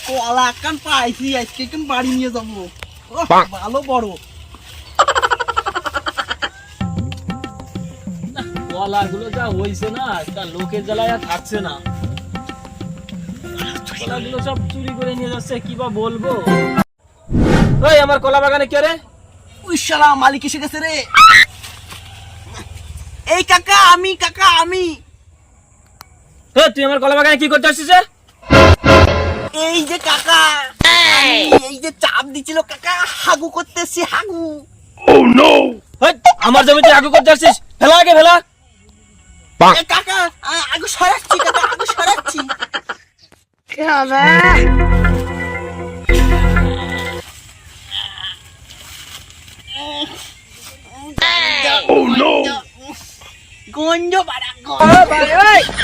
কলা কান পাইছি, আজকে কান বাড়ি নিয়ে যাবো। ভালো বড় কলাগুলো যা হইছে না, তা লোকের জ্বালায় আর থাকছে না। কলাগুলো সব চুরি করে নিয়ে যাচ্ছে, কি বা বলবো। ওই আমার কলা বাগানে কে রে? ওই শালা মালিক এসে গেছে রে। এই কাকা আমি, কাকা আমি। তুই আমার কলা বাগানে কি করতে আসছিস? এই যে কাকা, এই যে চাপ দিছিল কাকা, হাগু করতেছি হাগু। আমার জমিতে আগু করতে আসছিস? ফেলা আগে ফেলা। কাকা আগু সরাচ্ছি, কাকা আগু সরাচ্ছি। গঞ্জ বাড়া গঞ্জ।